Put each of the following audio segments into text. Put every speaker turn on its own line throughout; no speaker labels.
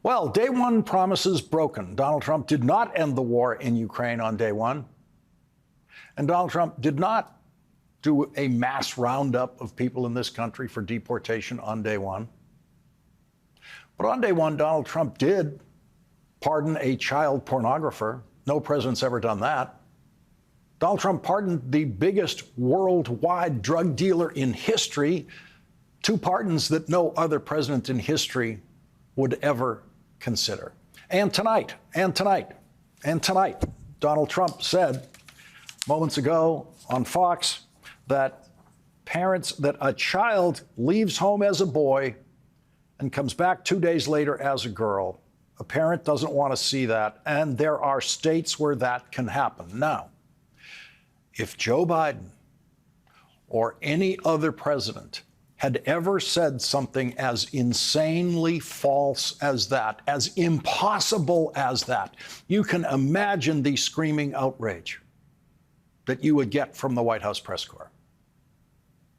Well, day one promises broken. Donald Trump did not end the war in Ukraine on day one. And Donald Trump did not do a mass roundup of people in this country for deportation on day one. But on day one, Donald Trump did pardon a child pornographer. No president's ever done that. Donald Trump pardoned the biggest worldwide drug dealer in history, two pardons that no other president in history would ever consider. And tonight, Donald Trump said moments ago on Fox that a child leaves home as a boy and comes back 2 days later as a girl. A parent doesn't want to see that, and there are states where that can happen. Now, if Joe Biden or any other president had ever said something as insanely false as that, as impossible as that, you can imagine the screaming outrage that you would get from the White House press corps.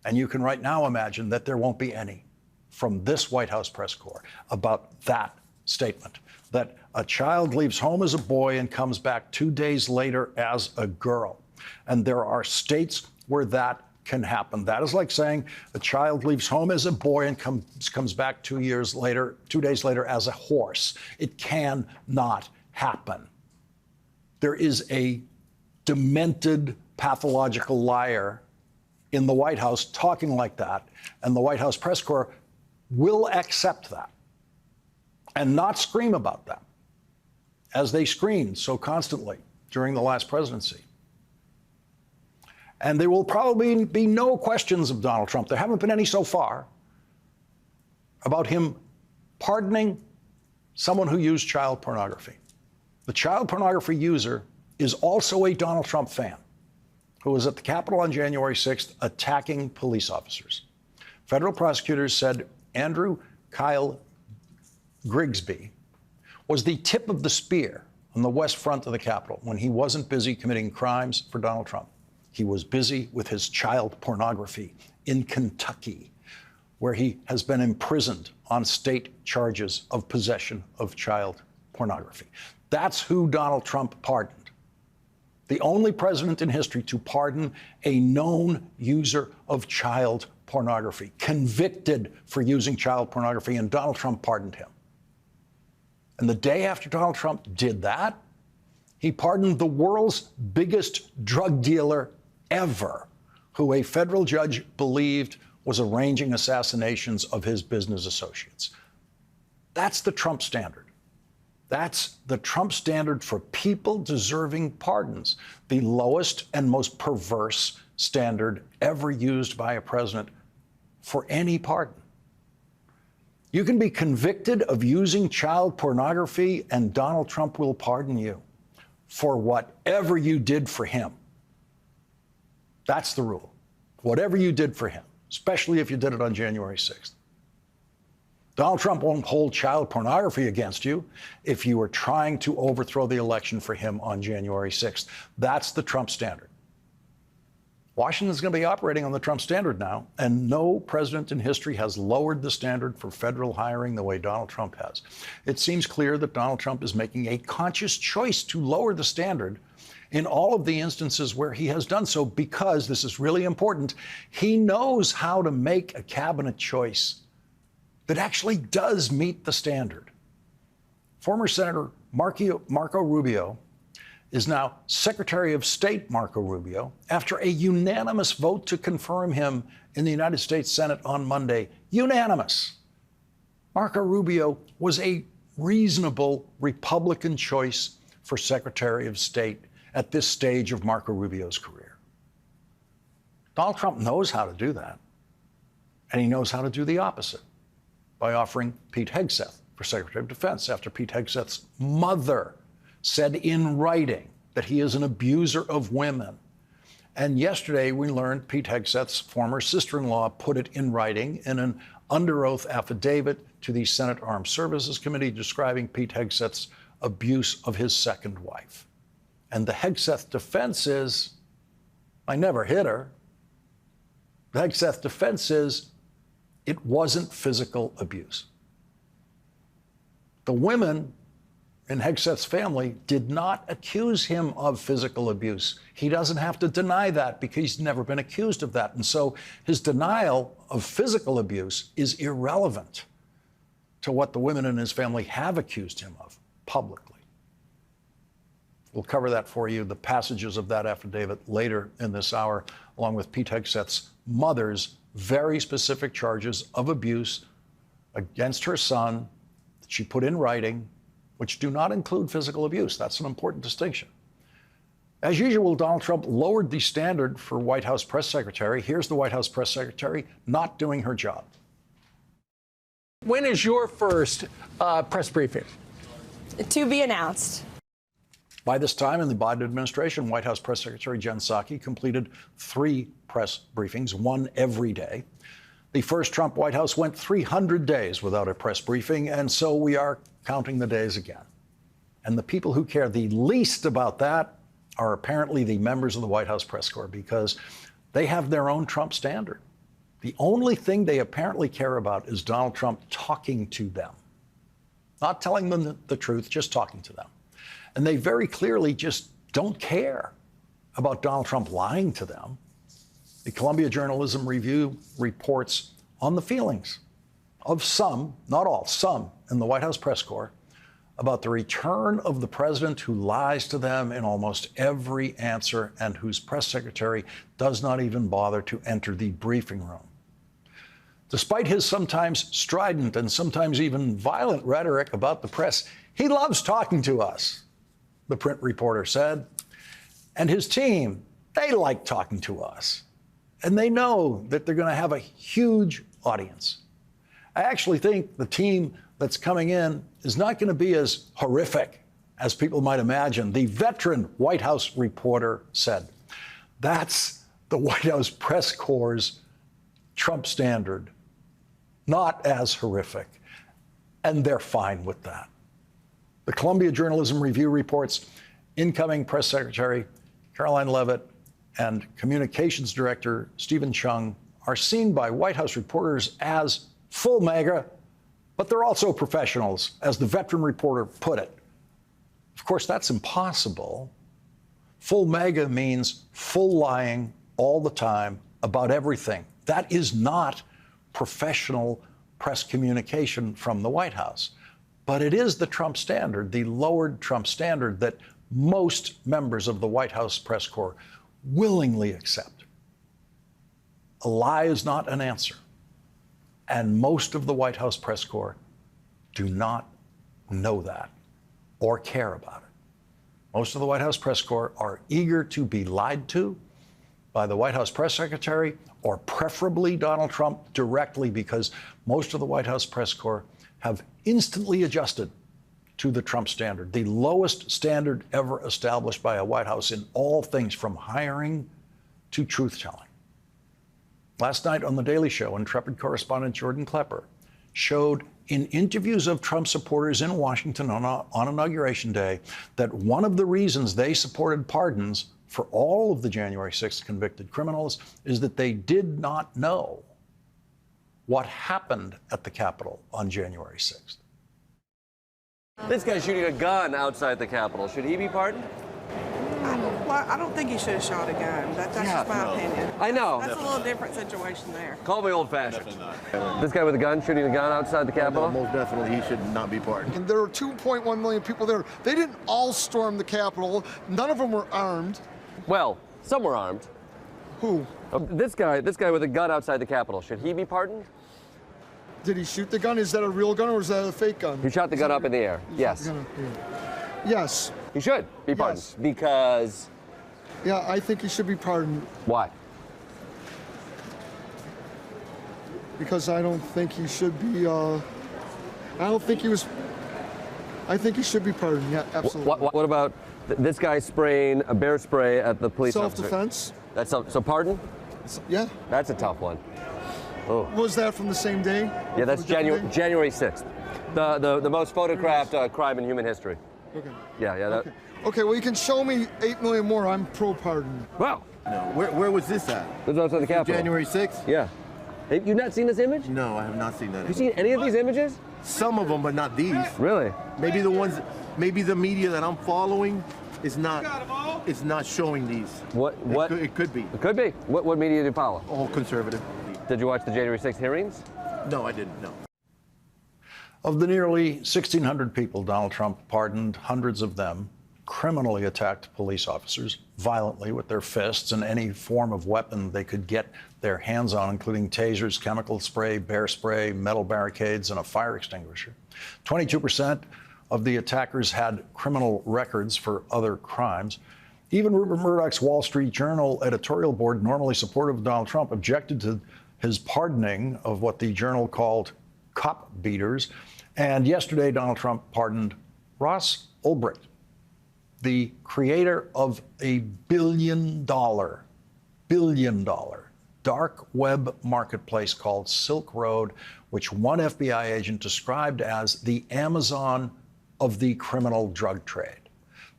And you can right now imagine that there won't be any from this White House press corps about that statement, that a child leaves home as a boy and comes back 2 days later as a girl. And there are states where that can happen. That is like saying a child leaves home as a boy and comes back 2 days later as a horse. It cannot happen. There is a demented, pathological liar in the White House talking like that, and the White House press corps will accept that and not scream about that, as they screamed so constantly during the last presidency. And there will probably be no questions of Donald Trump. There haven't been any so far about him pardoning someone who used child pornography. The child pornography user is also a Donald Trump fan who was at the Capitol on January 6th attacking police officers. Federal prosecutors said Andrew Kyle Grigsby was the tip of the spear on the west front of the Capitol when he wasn't busy committing crimes for Donald Trump. He was busy with his child pornography in Kentucky, where he has been imprisoned on state charges of possession of child pornography. That's who Donald Trump pardoned. The only president in history to pardon a known user of child pornography, convicted for using child pornography, and Donald Trump pardoned him. And the day after Donald Trump did that, he pardoned the world's biggest drug dealer ever, who a federal judge believed was arranging assassinations of his business associates. That's the Trump standard. That's the Trump standard for people deserving pardons, the lowest and most perverse standard ever used by a president for any pardon. You can be convicted of using child pornography, and Donald Trump will pardon you for whatever you did for him. That's the rule. Whatever you did for him, especially if you did it on January 6th. Donald Trump won't hold child pornography against you if you were trying to overthrow the election for him on January 6th. That's the Trump standard. Washington's going to be operating on the Trump standard now, and no president in history has lowered the standard for federal hiring the way Donald Trump has. It seems clear that Donald Trump is making a conscious choice to lower the standard in all of the instances where he has done so, because, this is really important, he knows how to make a cabinet choice that actually does meet the standard. Former Senator Marco Rubio is now Secretary of State Marco Rubio after a unanimous vote to confirm him in the United States Senate on Monday. Unanimous. Marco Rubio was a reasonable Republican choice for Secretary of State at this stage of Marco Rubio's career. Donald Trump knows how to do that, and he knows how to do the opposite by offering Pete Hegseth for Secretary of Defense after Pete Hegseth's mother said in writing that he is an abuser of women. And yesterday we learned Pete Hegseth's former sister-in-law put it in writing in an under oath affidavit to the Senate Armed Services Committee describing Pete Hegseth's abuse of his second wife. And the Hegseth defense is, I never hit her. The Hegseth defense is, it wasn't physical abuse. The women in Hegseth's family did not accuse him of physical abuse. He doesn't have to deny that because he's never been accused of that. And so his denial of physical abuse is irrelevant to what the women in his family have accused him of publicly. We'll cover that for you, the passages of that affidavit later in this hour, along with Pete Hegseth's mother's very specific charges of abuse against her son that she put in writing, which do not include physical abuse. That's an important distinction. As usual, Donald Trump lowered the standard for White House press secretary. Here's the White House press secretary not doing her job.
When is your first press briefing?
To be announced.
By this time in the Biden administration, White House Press Secretary Jen Psaki completed 3 press briefings, 1 every day. The first Trump White House went 300 days without a press briefing, and so we are counting the days again. And the people who care the least about that are apparently the members of the White House press corps, because they have their own Trump standard. The only thing they apparently care about is Donald Trump talking to them, not telling them the truth, just talking to them. And they very clearly just don't care about Donald Trump lying to them. The Columbia Journalism Review reports on the feelings of some, not all, some in the White House press corps about the return of the president who lies to them in almost every answer and whose press secretary does not even bother to enter the briefing room. Despite his sometimes strident and sometimes even violent rhetoric about the press, he loves talking to us, the print reporter said. And his team, they like talking to us. And they know that they're going to have a huge audience. I actually think the team that's coming in is not going to be as horrific as people might imagine. The veteran White House reporter said, that's the White House press corps' Trump standard, not as horrific. And they're fine with that. The Columbia Journalism Review reports incoming press secretary Caroline Leavitt and communications director Stephen Chung are seen by White House reporters as full MAGA, but they're also professionals, as the veteran reporter put it. Of course, that's impossible. Full MAGA means full lying all the time about everything. That is not professional press communication from the White House. But it is the Trump standard, the lowered Trump standard, that most members of the White House press corps willingly accept. A lie is not an answer. And most of the White House press corps do not know that or care about it. Most of the White House press corps are eager to be lied to by the White House press secretary, or preferably Donald Trump directly, because most of the White House press corps have instantly adjusted to the Trump standard, the lowest standard ever established by a White House in all things from hiring to truth-telling. Last night on The Daily Show, intrepid correspondent Jordan Klepper showed in interviews of Trump supporters in Washington on Inauguration Day that one of the reasons they supported pardons for all of the January 6th convicted criminals is that they did not know what happened at the Capitol on January 6th.
This guy's shooting a gun outside the Capitol. Should he be pardoned?
I don't think he should have shot a gun. That's just my opinion.
I know.
That's a little different situation there.
Call me old-fashioned. This guy with a gun shooting a gun outside the Capitol?
Most definitely he should not be pardoned.
And there were 2.1 million people there. They didn't all storm the Capitol. None of them were armed.
Well, some were armed.
Who?
This guy with a gun outside the Capitol, should he be pardoned?
Did he shoot the gun? Is that a real gun or is that a fake gun?
He shot the gun up in the air. Yes.
Yes.
He should be pardoned.
Yes.
Because?
Yeah, I think he should be pardoned.
Why?
Because I don't think he should be, I don't think he was, I think he should be pardoned, yeah, absolutely.
What about this guy spraying a bear spray at the police officer?
Self-defense?
That's so pardon?
Yeah.
That's a tough one. Oh.
Was that from the same day?
Yeah, that's January 6th. The most photographed crime in human history.
Okay.
Yeah.
Okay, well, you can show me 8 million more. I'm pro-pardon.
Wow.
No, where was this at?
This was outside the Capitol.
January 6th?
Yeah. Have you not seen this image?
No, I have not seen that.
Have you seen any of these images?
Some of them, but not these.
Really?
Maybe the ones, maybe the media that I'm following is not showing these.
What?
It could be.
It could be. What media do you follow?
All conservative.
Did you watch the January 6th hearings?
No, I didn't. No.
Of the nearly 1,600 people Donald Trump pardoned, hundreds of them criminally attacked police officers violently with their fists and any form of weapon they could get their hands on, including tasers, chemical spray, bear spray, metal barricades, and a fire extinguisher. 22% of the attackers had criminal records for other crimes. Even Rupert Murdoch's Wall Street Journal editorial board, normally supportive of Donald Trump, objected to his pardoning of what the journal called cop beaters. And yesterday, Donald Trump pardoned Ross Ulbricht, the creator of a billion dollar dark web marketplace called Silk Road, which one FBI agent described as the Amazon of the criminal drug trade.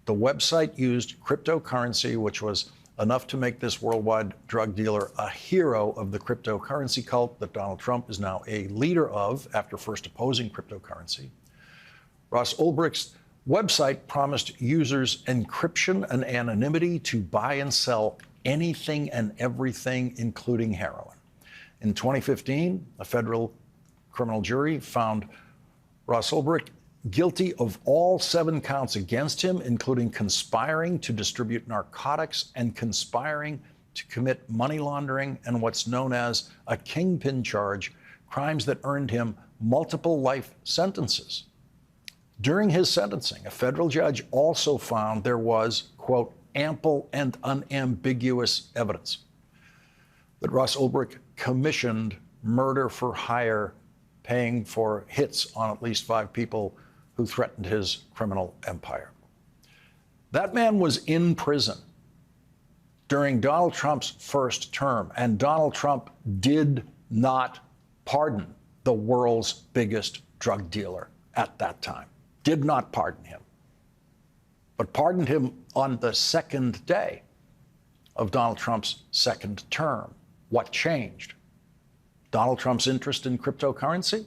The website used cryptocurrency, which was enough to make this worldwide drug dealer a hero of the cryptocurrency cult that Donald Trump is now a leader of after first opposing cryptocurrency. Ross Ulbricht's website promised users encryption and anonymity to buy and sell anything and everything, including heroin. In 2015, a federal criminal jury found Ross Ulbricht guilty of all 7 counts against him, including conspiring to distribute narcotics and conspiring to commit money laundering and what's known as a kingpin charge, crimes that earned him multiple life sentences. During his sentencing, a federal judge also found there was, quote, ample and unambiguous evidence that Ross Ulbricht commissioned murder for hire, paying for hits on at least 5 people who threatened his criminal empire. That man was in prison during Donald Trump's first term, and Donald Trump did not pardon the world's biggest drug dealer at that time. Did not pardon him, but pardoned him on the second day of Donald Trump's second term. What changed? Donald Trump's interest in cryptocurrency?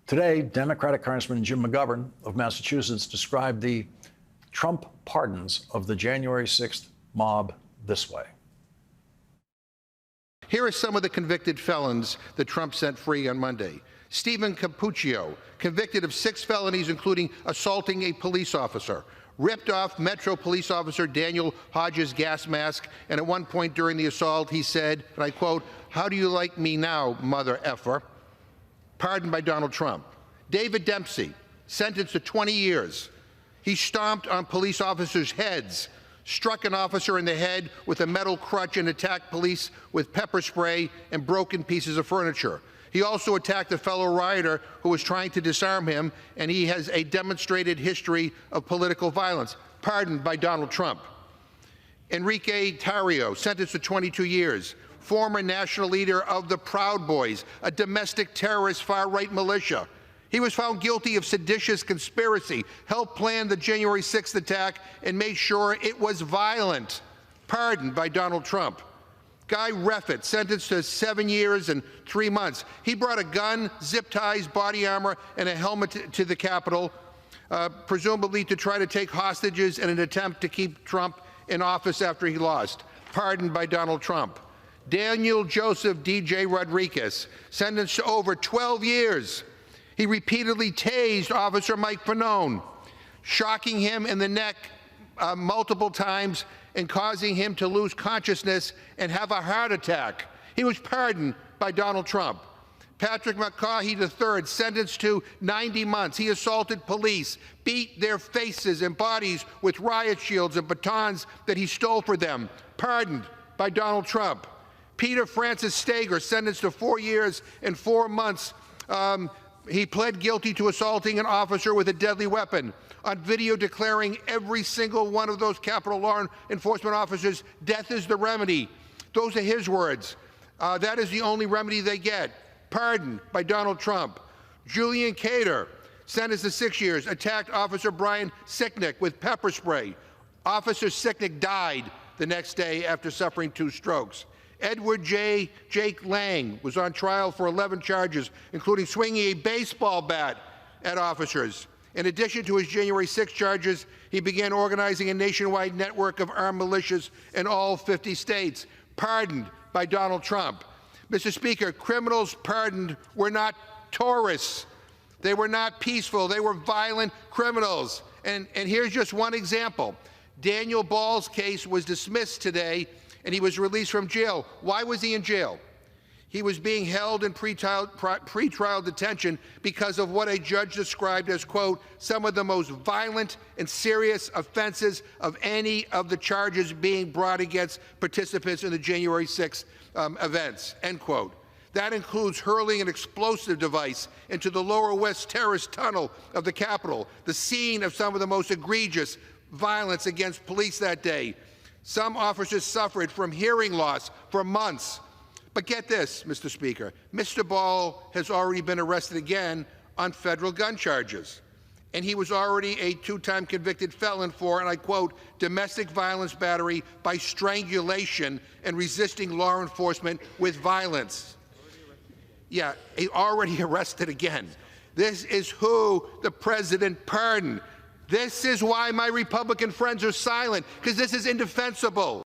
Today, Democratic Congressman Jim McGovern of Massachusetts described the Trump pardons of the January 6th mob this way.
Here are some of the convicted felons that Trump set free on Monday. Stephen Cappuccio, convicted of 6 felonies, including assaulting a police officer, ripped off Metro police officer Daniel Hodges' gas mask, and at one point during the assault, he said, and I quote, "How do you like me now, mother effer?" Pardoned by Donald Trump. David Dempsey, sentenced to 20 years. He stomped on police officers' heads, struck an officer in the head with a metal crutch, and attacked police with pepper spray and broken pieces of furniture. He also attacked a fellow rioter who was trying to disarm him, and he has a demonstrated history of political violence. Pardoned by Donald Trump. Enrique Tarrio, sentenced to 22 years. Former national leader of the Proud Boys, a domestic terrorist far-right militia. He was found guilty of seditious conspiracy, helped plan the January 6th attack, and made sure it was violent. Pardoned by Donald Trump. Guy Reffitt, sentenced to 7 years and 3 months. He brought a gun, zip ties, body armor, and a helmet to the Capitol, presumably to try to take hostages in an attempt to keep Trump in office after he lost. Pardoned by Donald Trump. Daniel Joseph D.J. Rodriguez, sentenced to over 12 years. He repeatedly tased Officer Mike Fanone, shocking him in the neck multiple times and causing him to lose consciousness and have a heart attack. He was pardoned by Donald Trump. Patrick McCaughey III, sentenced to 90 months. He assaulted police, beat their faces and bodies with riot shields and batons that he stole for them. Pardoned by Donald Trump. Peter Francis Stager, sentenced to 4 years and 4 months. He pled guilty to assaulting an officer with a deadly weapon. On video declaring every single one of those Capitol law enforcement officers, death is the remedy. Those are his words. That is the only remedy they get. Pardoned by Donald Trump. Julian Cater, sentenced to 6 years, attacked Officer Brian Sicknick with pepper spray. Officer Sicknick died the next day after suffering 2 strokes. Edward Jake Lang was on trial for 11 charges, including swinging a baseball bat at officers. In addition to his January 6 charges, he began organizing a nationwide network of armed militias in all 50 states, pardoned by Donald Trump. Mr. Speaker, criminals pardoned were not tourists. They were not peaceful. They were violent criminals. And here's just one example. Daniel Ball's case was dismissed today, and he was released from jail. Why was he in jail? He was being held in pretrial detention because of what a judge described as, quote, some of the most violent and serious offenses of any of the charges being brought against participants in the January 6th events, end quote. That includes hurling an explosive device into the Lower West Terrace tunnel of the Capitol, the scene of some of the most egregious violence against police that day. Some officers suffered from hearing loss for months. But get this, Mr. Speaker, Mr. Ball has already been arrested again on federal gun charges. And he was already a two-time convicted felon for, and I quote, domestic violence battery by strangulation and resisting law enforcement with violence. Yeah, he already arrested again. This is who the president pardoned. This is why my Republican friends are silent, because this is indefensible.